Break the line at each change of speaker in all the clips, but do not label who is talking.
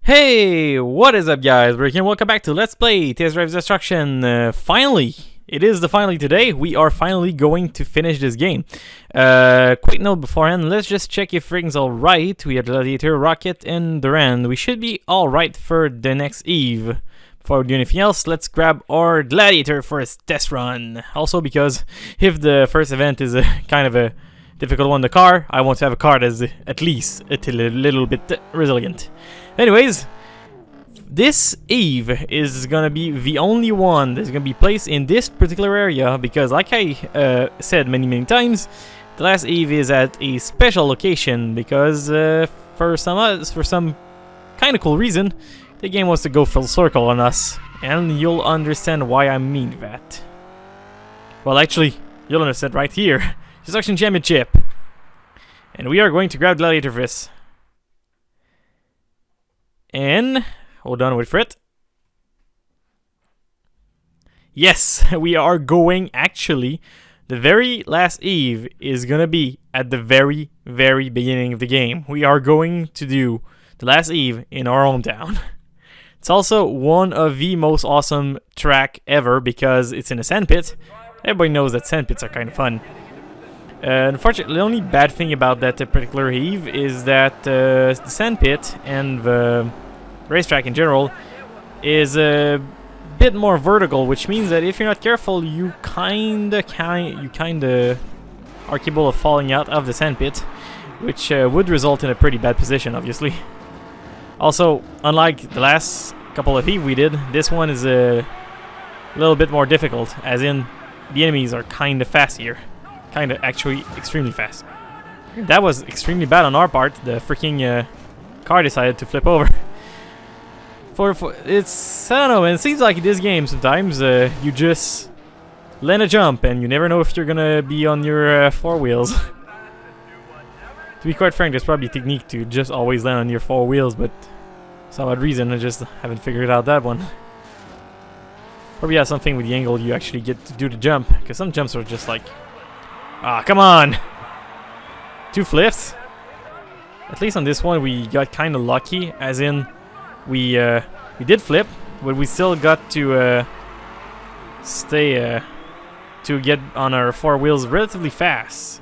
Hey, what is up guys? We're here and welcome back to Let's Play Test Drive Destruction. Finally, it is the finally today. We are finally going to finish this game. Quick note beforehand, let's just check if everything's alright. We have Gladiator, Rocket, and Duran. We should be alright for the next Eve. Before we do anything else, let's grab our Gladiator for a test run. Also because if the first event is kind of a difficult one, the car, I want to have a car that's at least a little bit resilient. Anyways, this Eve is gonna be the only one that's gonna be placed in this particular area because, like I said many times, the last Eve is at a special location because for some kind of cool reason, the game wants to go full circle on us, and you'll understand why I mean that. Well, actually, you'll understand right here. Destruction Championship, and we are going to grab Gladiator for this. And hold on, wait for it. Yes, we are going. Actually, the very last Eve is gonna be at the very beginning of the game. We are going to do the last Eve in our hometown. It's also one of the most awesome track ever because it's in a sandpit. Everybody knows that sandpits are kind of fun. Unfortunately, the only bad thing about that particular Eve is that the sandpit and the racetrack in general is a bit more vertical, which means that if you're not careful, you kinda are capable of falling out of the sandpit, which would result in a pretty bad position, obviously. Also, unlike the last couple of Eve we did, this one is a little bit more difficult, as in the enemies are kinda fast here. Kinda, actually, extremely fast. That was extremely bad on our part. The freaking car decided to flip over. It's, I don't know, man. It seems like this game sometimes you just land a jump and you never know if you're gonna be on your four wheels. To be quite frank, there's probably a technique to just always land on your four wheels, but for some odd reason I just haven't figured out that one. Probably has something with the angle you actually get to do the jump, because some jumps are just like, ah, come on! 2 flips? At least on this one we got kinda lucky, as in we did flip, but we still got to stay to get on our 4 wheels relatively fast.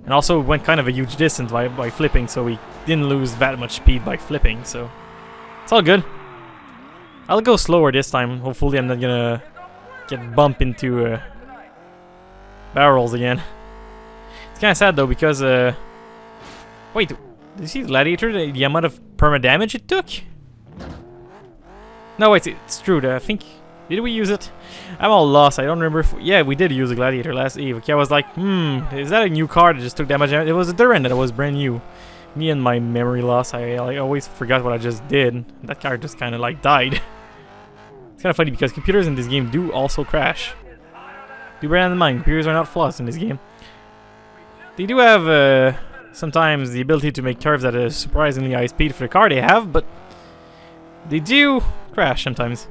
And also went kind of a huge distance by flipping, so we didn't lose that much speed by flipping, so it's all good. I'll go slower this time. Hopefully I'm not gonna get bumped into barrels again. It's kind of sad though because wait, did you see Gladiator? The amount of perma damage it took? No, wait, it's true. I think, did we use it? I'm all lost. I don't remember if yeah, we did use a Gladiator last Eve. Okay, I was like, is that a new car that just took that much damage? It was a Duran that was brand new. Me and my memory loss, I always forgot what I just did. That car just kind of like died. It's kind of funny because computers in this game do also crash. Do bear that in mind, computers are not flawless in this game. They do have sometimes the ability to make curves at a surprisingly high speed for the car they have, but they do crash sometimes.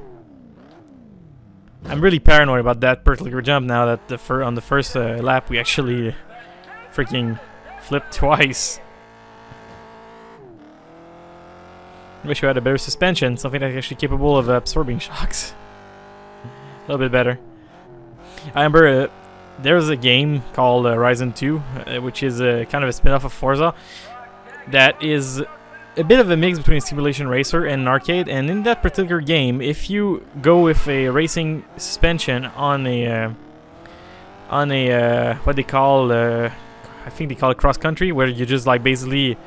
I'm really paranoid about that particular jump now that on the first lap we actually freaking flipped twice. Wish we had a better suspension, something that's actually capable of absorbing shocks. A little bit better. I remember there's a game called Horizon 2, which is kind of a spin-off of Forza, that is a bit of a mix between a simulation racer and an arcade. And in that particular game, if you go with a racing suspension on a what they call I think they call it cross country, where you just like basically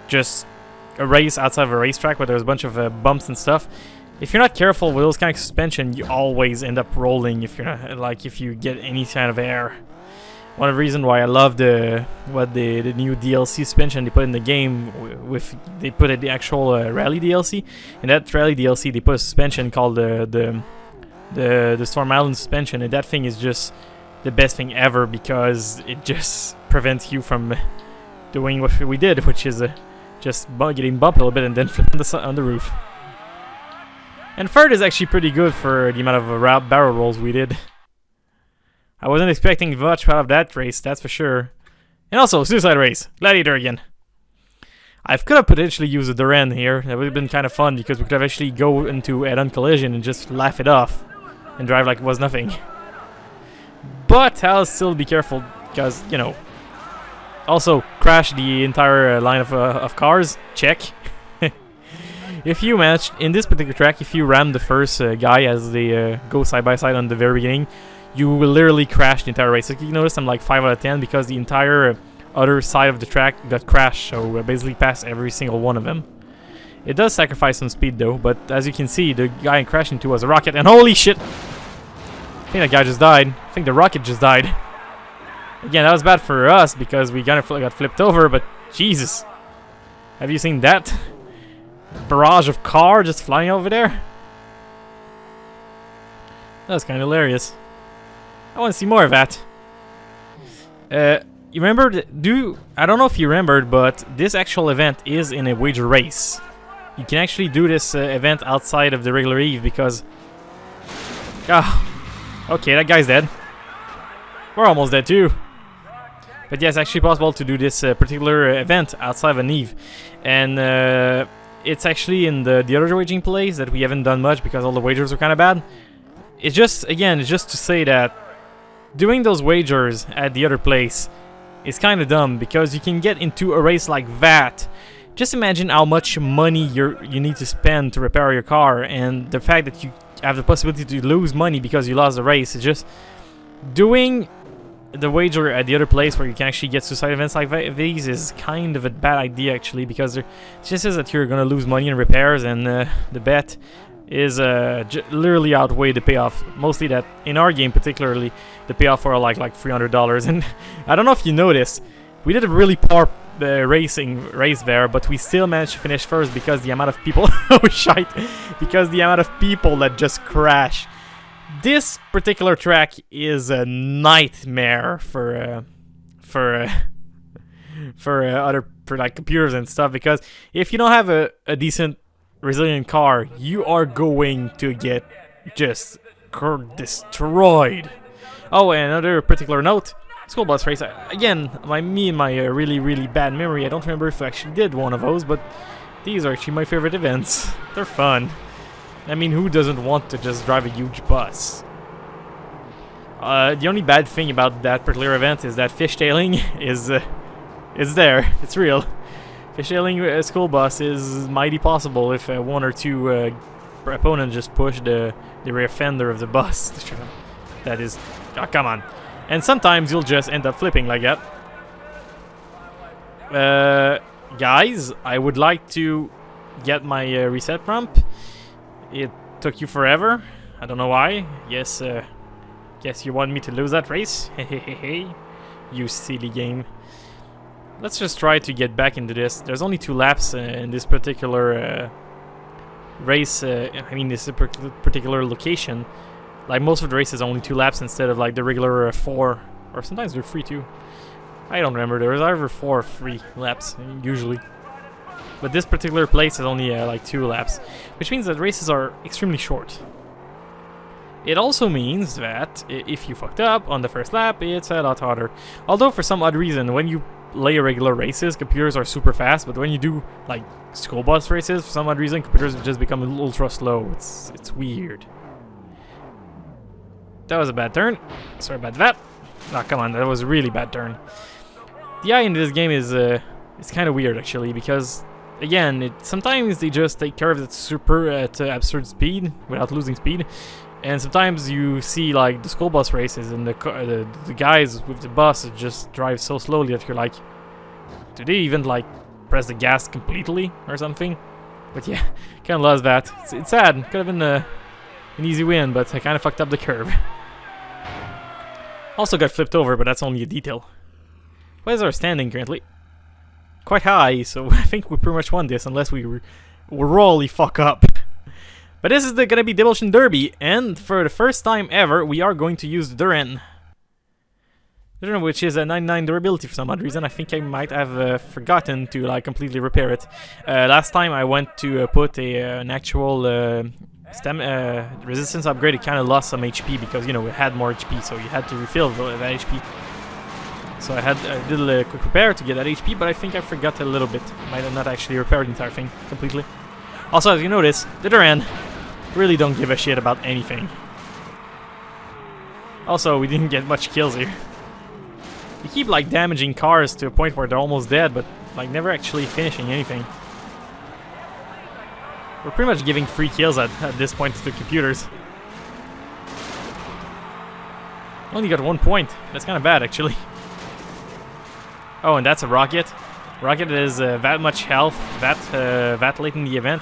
just a race outside of a racetrack where there's a bunch of bumps and stuff. If you're not careful with those kind of suspension, you always end up rolling if you're not, like, if you get any kind of air. One of the reasons why I love the new DLC suspension they put in the game, they put the actual rally DLC. In that rally DLC, they put a suspension called the Storm Island suspension, and that thing is just the best thing ever because it just prevents you from doing what we did, which is just getting bumped a little bit and then flipping on the roof. And third is actually pretty good for the amount of barrel rolls we did. I wasn't expecting much out of that race, that's for sure. And also, Suicide Race, Gladiator again. I could have potentially used a Duran here. That would have been kind of fun because we could have actually go into head-on collision and just laugh it off and drive like it was nothing. But I'll still be careful because, you know, also crash the entire line of cars. Check. If you manage, in this particular track, if you ram the first guy as they go side by side on the very beginning, you will literally crash the entire race. Like you notice I'm like 5 out of 10 because the entire other side of the track got crashed, so basically passed every single one of them. It does sacrifice some speed though, but as you can see, the guy I crashed into was a rocket, and holy shit! I think that guy just died. I think the rocket just died. Again, that was bad for us because we got flipped over, but Jesus. Have you seen that? Barrage of car just flying over there? That was kind of hilarious. I want to see more of that. You remember, I don't know if you remembered, but this actual event is in a wager race. You can actually do this event outside of the regular Eve because... okay, that guy's dead. We're almost dead too. But yeah, it's actually possible to do this particular event outside of an Eve. And it's actually in the other waging plays that we haven't done much because all the wagers are kind of bad. It's just, again, it's just to say that doing those wagers at the other place is kind of dumb because you can get into a race like that. Just imagine how much money you need to spend to repair your car, and the fact that you have the possibility to lose money because you lost the race. It's just doing the wager at the other place where you can actually get suicide events like these is kind of a bad idea actually, because it just says that you're gonna lose money in repairs, and the bet is literally outweigh the payoff. Mostly that in our game particularly, the payoff for like $300. And I don't know if you noticed, we did a really poor race there, but we still managed to finish first because the amount of people oh shite, because the amount of people that just crash. This particular track is a nightmare for like computers and stuff, because if you don't have a decent resilient car, you are going to get just destroyed. Oh, and another particular note, school bus race. Again, me and my really bad memory, I don't remember if I actually did one of those, but these are actually my favorite events. They're fun. I mean, who doesn't want to just drive a huge bus? The only bad thing about that particular event is that fishtailing is there. It's real. Fishtailing a school bus is mighty possible if one or two opponents just push the rear fender of the bus. That is... oh, come on. And sometimes you'll just end up flipping like that. Guys, I would like to get my reset prompt. It took you forever. I don't know why. Yes, guess you want me to lose that race? Hehehe. You silly game. Let's just try to get back into this. There's only 2 laps in this particular race. I mean, this particular location. Like, most of the races only 2 laps instead of like the regular 4. Or sometimes they're 3 too. I don't remember. There was either 4 or 3 laps, usually. But this particular place is only like 2 laps. Which means that races are extremely short. It also means that if you fucked up on the first lap, it's a lot harder. Although for some odd reason, when you play regular races, computers are super fast, but when you do like school bus races, for some odd reason, computers just become ultra slow. It's weird. That was a bad turn. Sorry about that. Oh, come on, that was a really bad turn. The AI in this game is it's kind of weird actually, because again, sometimes they just take curves at absurd speed without losing speed. And sometimes you see like the school bus races and the guys with the bus just drive so slowly that you're like, do they even like press the gas completely or something? But yeah, kind of lost that. It's sad. Could have been an easy win, but I kind of fucked up the curve. Also got flipped over, but that's only a detail. What is our standing currently? Quite high, so I think we pretty much won this unless we royally fuck up. But this is gonna be Demolition Derby, and for the first time ever, we are going to use the Duran. Which is a 99 durability for some odd reason. I think I might have forgotten to like completely repair it. Last time I went to put an actual resistance upgrade, it kind of lost some HP because, you know, it had more HP, so you had to refill that HP. So I did a quick repair to get that HP, but I think I forgot a little bit. Might have not actually repaired the entire thing completely. Also, as you notice, the Duran really don't give a shit about anything. Also, we didn't get much kills here. We keep like damaging cars to a point where they're almost dead, but like never actually finishing anything. We're pretty much giving free kills at this point to the computers. Only got 1 point. That's kind of bad, actually. Oh, and that's a rocket. Rocket is that much health, that late in the event.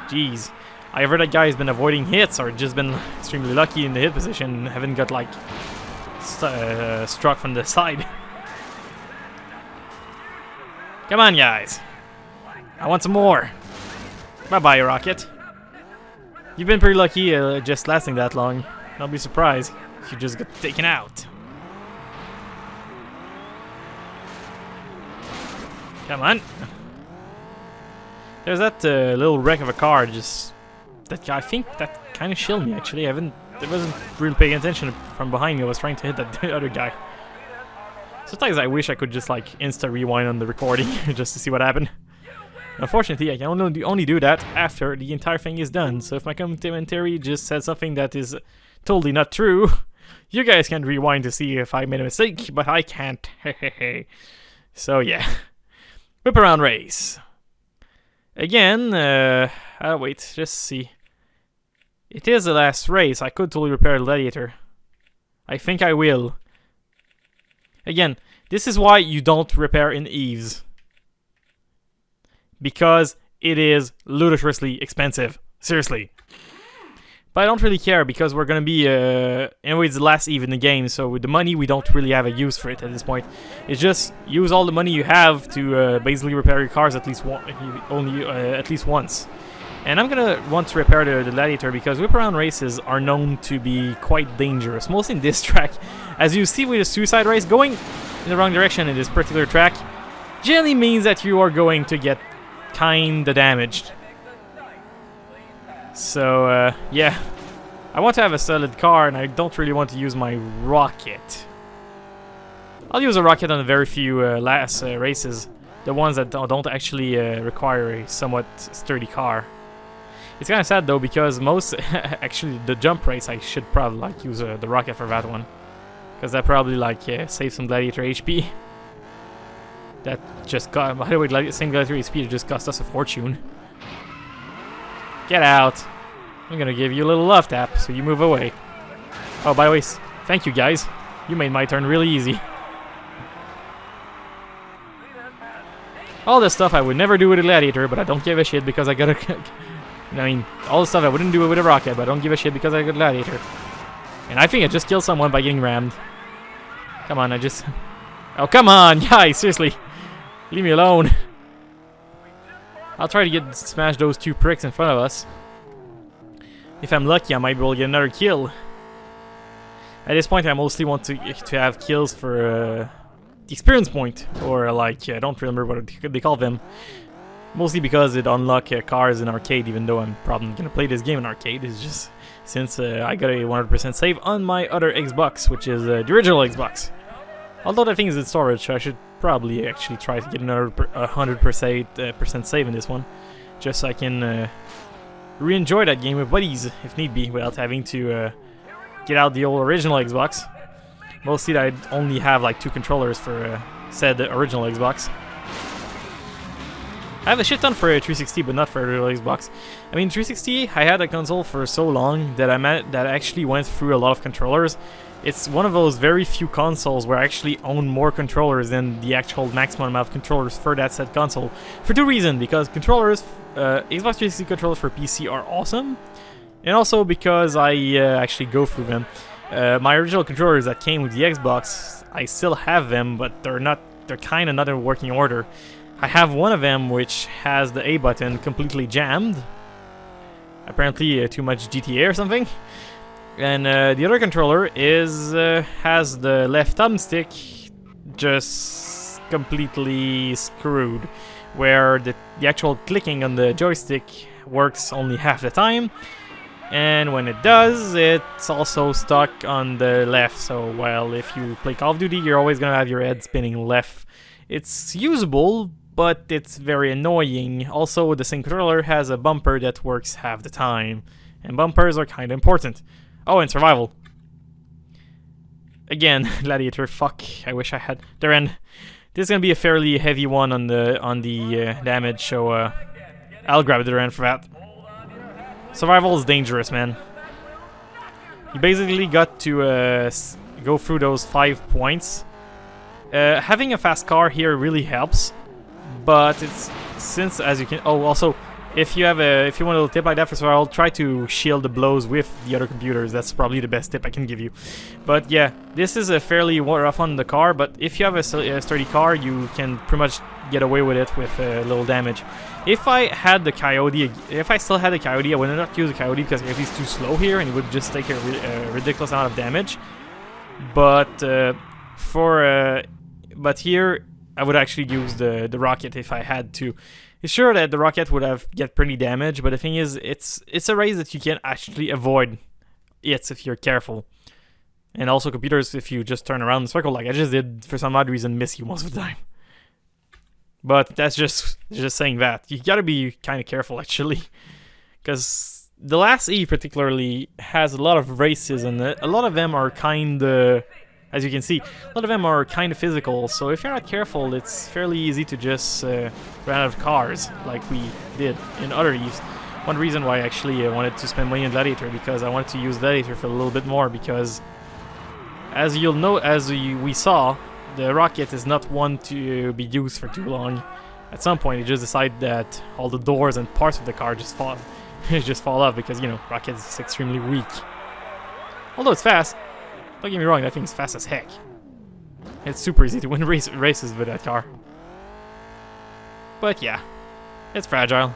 Jeez. I heard that guy's been avoiding hits or just been extremely lucky in the hit position. Haven't got like struck from the side. Come on, guys. I want some more. Bye-bye, rocket. You've been pretty lucky just lasting that long. I'll be surprised if you just got taken out. Come on. There's that little wreck of a car. Just that guy. I think that kind of shielded me. Actually, I wasn't really paying attention from behind me. I was trying to hit that other guy. Sometimes I wish I could just like insta rewind on the recording just to see what happened. Unfortunately, I can only do that after the entire thing is done. So if my commentary just said something that is totally not true, you guys can rewind to see if I made a mistake, but I can't. So yeah. Whip around race. Again, wait, just see. It is the last race. I could totally repair the Gladiator. I think I will. Again, this is why you don't repair in Eves. Because it is ludicrously expensive. Seriously. But I don't really care because we're gonna be, anyway, it's the last Eve in the game, so with the money, we don't really have a use for it at this point. It's just use all the money you have to basically repair your cars at least once. And I'm gonna want to repair the Gladiator because whip around races are known to be quite dangerous, mostly in this track. As you see with the suicide race, going in the wrong direction in this particular track generally means that you are going to get kinda damaged. So, yeah. I want to have a solid car, and I don't really want to use my rocket. I'll use a rocket on a very few last races. The ones that don't actually require a somewhat sturdy car. It's kind of sad, though, because most... actually, the jump race, I should probably, like, use the rocket for that one. Because that probably, like, saves some Gladiator HP. That just got... By the way, same Gladiator HP, just cost us a fortune. Get out. I'm gonna give you a little love tap, so you move away. Oh, by the way, thank you guys. You made my turn really easy. All this stuff I would never do with a Gladiator, but I don't give a shit because I got a... I mean, all the stuff I wouldn't do it with a rocket, but I don't give a shit because I got a Gladiator. And I think I just killed someone by getting rammed. Come on, I just... Oh, come on, guys, seriously. Leave me alone. I'll try to smash those two pricks in front of us. If I'm lucky, I might be able to get another kill. At this point, I mostly want to have kills for the experience point, or like I don't remember what they call them. Mostly because it unlocks cars in arcade, even though I'm probably gonna play this game in arcade. It's just since I got a 100% save on my other Xbox, which is the original Xbox. Although that thing is in storage, so I should probably actually try to get another 100% save in this one, just so I can re-enjoy that game with buddies if need be, without having to get out the old original Xbox. Mostly I only have like 2 controllers for said original Xbox. I have a shit ton for a 360, but not for a real Xbox. I mean, 360, I had a console for so long that I actually went through a lot of controllers. It's one of those very few consoles where I actually own more controllers than the actual maximum amount of controllers for that said console. For 2 reasons, because controllers, Xbox 360 controllers for PC are awesome, and also because I actually go through them. My original controllers that came with the Xbox, I still have them, but they're kind of not in working order. I have one of them which has the A button completely jammed. Apparently too much GTA or something. And the other controller has the left thumbstick just completely screwed, where the actual clicking on the joystick works only half the time, And when it does, it's also stuck on the left. So while if you play Call of Duty, you're always gonna have your head spinning left. It's usable, but it's very annoying. Also, the same controller has a bumper that works half the time. And bumpers are kind of important. Oh, and survival. Again, Gladiator, fuck, I wish I had... This is gonna be a fairly heavy one on the damage, so I'll grab the Duran for that. Survival is dangerous, man. You basically got to go through those 5 points. Having a fast car here really helps, but it's since as you can. Oh, also, if you want a little tip like that for survival, try to shield the blows with the other computers. That's probably the best tip I can give you. But yeah, this is a fairly rough on the car. But if you have a sturdy car, you can pretty much get away with it with little damage. If I had the Coyote, if I still had the Coyote, I would not use the Coyote because he's too slow here and it would just take a ridiculous amount of damage. But but here I would actually use the rocket if I had to. It's sure that the rocket would have get pretty damage, but the thing is, it's a race that you can actually avoid it if you're careful. And also computers, if you just turn around in a circle like I just did, for some odd reason, miss you most of the time. But that's just saying that. You gotta be kind of careful, actually. Because the last E particularly has a lot of races, and a lot of them are kind of, as you can see, a lot of them are kind of physical. So if you're not careful, it's fairly easy to just run out of cars, like we did in other Eves. One reason why I actually wanted to spend money on Gladiator, because I wanted to use Gladiator for a little bit more, because as you'll know, we saw, the rocket is not one to be used for too long. At some point, you just decide that all the doors and parts of the car just fall off because, you know, rocket is extremely weak. Although it's fast, don't get me wrong, that thing's fast as heck. It's super easy to win races with that car. But yeah, it's fragile.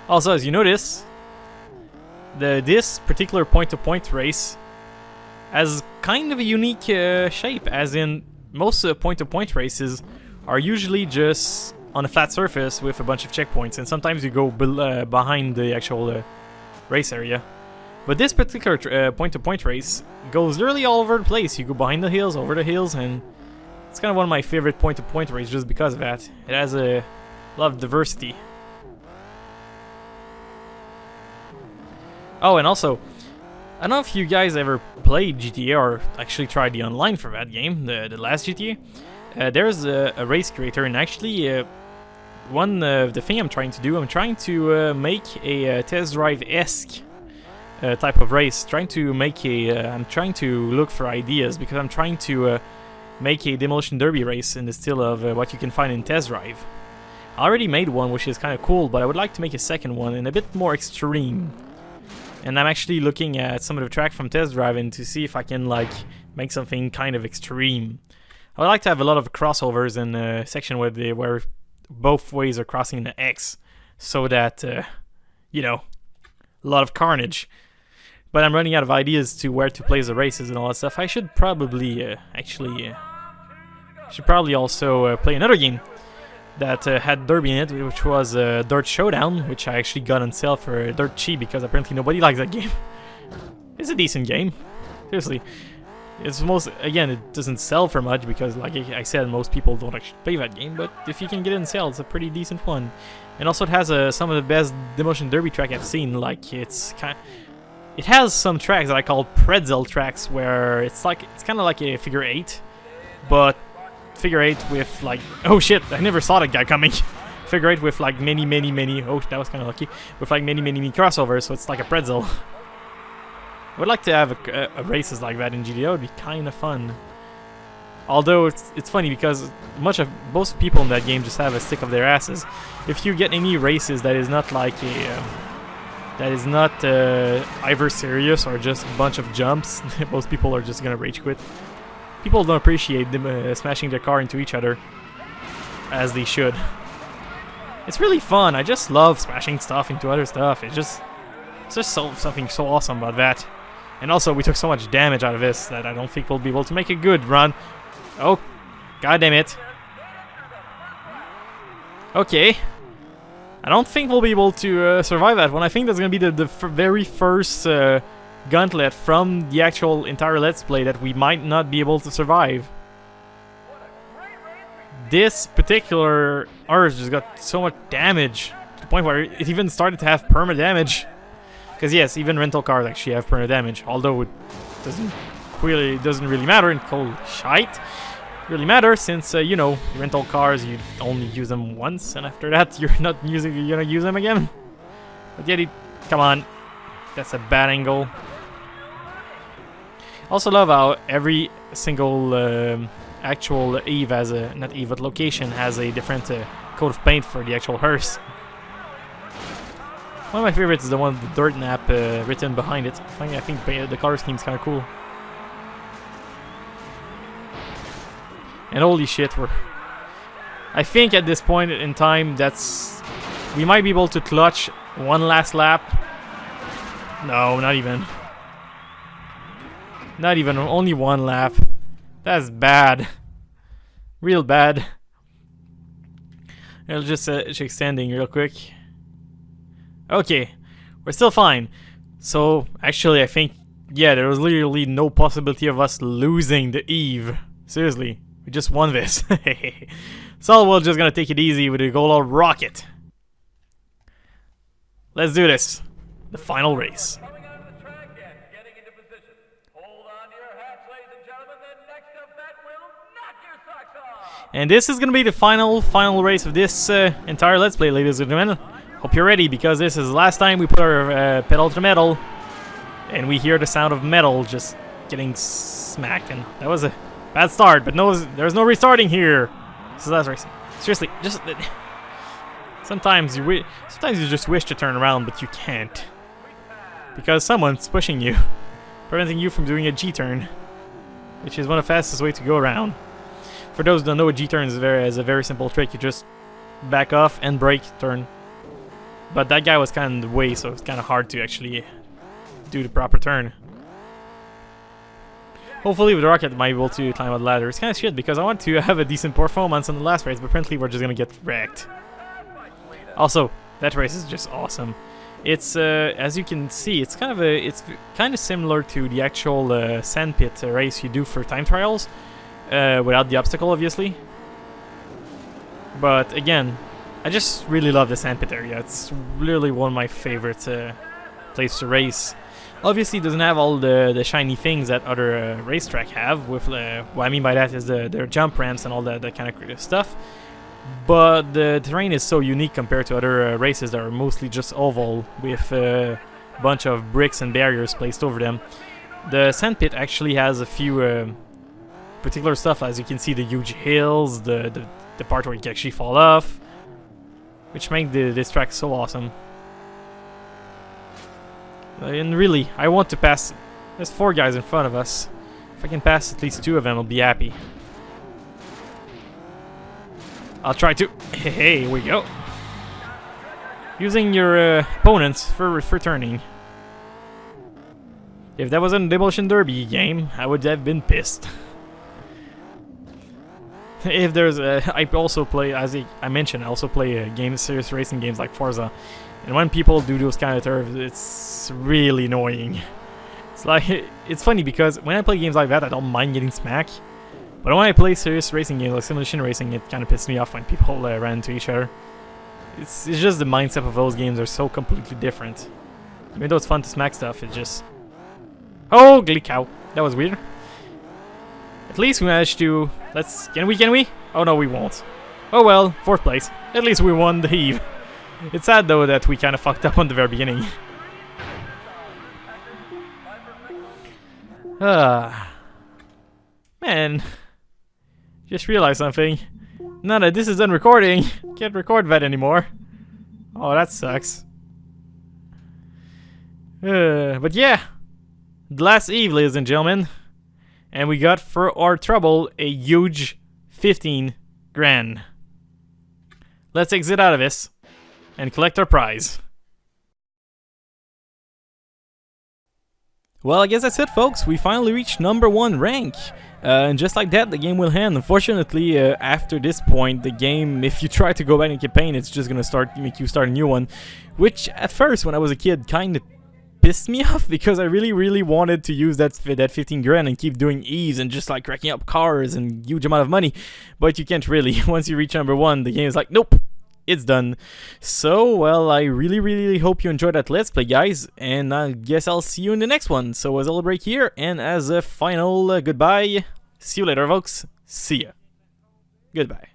Also, as you notice, this particular point-to-point race has kind of a unique shape, as in most point-to-point races are usually just on a flat surface with a bunch of checkpoints, and sometimes you go behind the actual race area. But this particular point-to-point race goes literally all over the place. You go behind the hills, over the hills, and it's kind of one of my favorite point-to-point races just because of that. It has a lot of diversity. Oh, and also, I don't know if you guys ever played GTA or actually tried the online for that game, the last GTA. There's a race creator, and actually the thing I'm trying to do, I'm trying to make a test drive-esque type of race. I'm trying to look for ideas because I'm trying to make a demolition derby race in the style of what you can find in Test Drive. I already made one, which is kind of cool, but I would like to make a second one and a bit more extreme. And I'm actually looking at some of the track from Test Drive and to see if I can like make something kind of extreme. I would like to have a lot of crossovers in a section where both ways are crossing the X, so that you know, a lot of carnage. But I'm running out of ideas to where to place the races and all that stuff. I should probably also play another game that had Derby in it, which was Dirt Showdown, which I actually got on sale for dirt cheap because apparently nobody likes that game. It's a decent game, seriously. Again, it doesn't sell for much because, like I said, most people don't actually play that game, but if you can get it on sale, it's a pretty decent one. And also it has some of the best demolition derby track I've seen. Like it has some tracks that I call pretzel tracks, where it's kind of like a figure 8, but figure 8 with like, oh shit, I never saw that guy coming. Figure 8 with like many, oh, that was kind of lucky, with like many crossovers, so it's like a pretzel. I would like to have a races like that in GTA. It would be kind of fun. Although it's funny because most people in that game just have a stick of their asses. If you get any races that is not like either serious or just a bunch of jumps, most people are just gonna rage quit. People don't appreciate them smashing their car into each other as they should. It's really fun. I just love smashing stuff into other stuff. It's just something so awesome about that. And also, we took so much damage out of this that I don't think we'll be able to make a good run. Oh, god damn it. Okay. I don't think we'll be able to survive that one. I think that's gonna be the very first gauntlet from the actual entire Let's Play that we might not be able to survive. This particular Earth just got so much damage to the point where it even started to have perma damage. Because yes, even rental cars actually have perma damage, although it doesn't really matter in cold shite. Really matter since you know, rental cars, you only use them once, and after that you're gonna use them again. But yeah, come on, that's a bad angle. Also love how every single actual Eve has a, not Eve, but location has a different coat of paint for the actual hearse. One of my favorites is the one with the dirt nap written behind it. I think the color scheme's kind of cool. And holy shit, I think at this point in time, we might be able to clutch one last lap. No, not even. Not even, only one lap. That's bad. Real bad. I'll just extending real quick. Okay, we're still fine. So, actually, I think, yeah, there was literally no possibility of us losing the Eve. Seriously. We just won this. So we're just gonna take it easy with a goal rocket. Let's do this. The final race. And this is gonna be the final race of this entire Let's Play, ladies and gentlemen. Hope you're ready, because this is the last time we put our pedal to the metal, and we hear the sound of metal just getting smacked. And that was a bad start, but no, there's no restarting here. This is the last race. Seriously, just sometimes you just wish to turn around, but you can't, because someone's pushing you, preventing you from doing a G-turn, which is one of the fastest ways to go around. For those who don't know, a G-turn is a very simple trick. You just back off and brake, turn. But that guy was kind of in the way, so it's kind of hard to actually do the proper turn. Hopefully with the rocket I might be able to climb out the ladder. It's kind of shit because I want to have a decent performance on the last race, but apparently we're just gonna get wrecked. Also, that race is just awesome. It's as you can see, it's kind of similar to the actual sandpit race you do for time trials, without the obstacle, obviously. But again, I just really love the sandpit area. It's literally one of my favorite places to race. Obviously, it doesn't have all the shiny things that other racetrack have. With what I mean by that is their jump ramps and all that kind of stuff. But the terrain is so unique compared to other races that are mostly just oval with a bunch of bricks and barriers placed over them. The sandpit actually has a few particular stuff, as you can see, the huge hills, the part where you can actually fall off, which make this track so awesome. And really, I want to pass. There's 4 guys in front of us. If I can pass at least 2 of them, I'll be happy. I'll try to. Hey, here we go. Using your opponents for turning. If that wasn't a Demolition Derby game, I would have been pissed. If there's I also play, as I mentioned, I also play games, serious racing games like Forza. And when people do those kind of turns, it's really annoying. It's like, it's funny because when I play games like that, I don't mind getting smacked. But when I play serious racing games like simulation racing, it kind of pisses me off when people run into each other. It's just the mindset of those games are so completely different. Even though it's fun to smack stuff, it just... Holy cow, that was weird. At least we managed to... Can we? Oh no, we won't. Oh well, 4th place. At least we won the heave. It's sad though that we kind of fucked up on the very beginning. Man, just realized something. Now that this is done recording, can't record that anymore. Oh, that sucks. But yeah, the last eve, ladies and gentlemen, and we got for our trouble a huge 15 grand. Let's exit out of this and collect our prize. Well, I guess that's it, folks. We finally reached #1 rank. And just like that, the game will end. Unfortunately, after this point, the game, if you try to go back in campaign, it's just gonna make you start a new one. Which, at first, when I was a kid, kind of pissed me off, because I really wanted to use that 15 grand and keep doing E's and just like racking up cars and huge amount of money. But you can't really. Once you reach number 1, the game is like, nope, it's done. So, well, I really hope you enjoyed that Let's Play, guys, and I guess I'll see you in the next one. So, as Hailtothebreak here, and as a final goodbye, see you later, folks. See ya. Goodbye.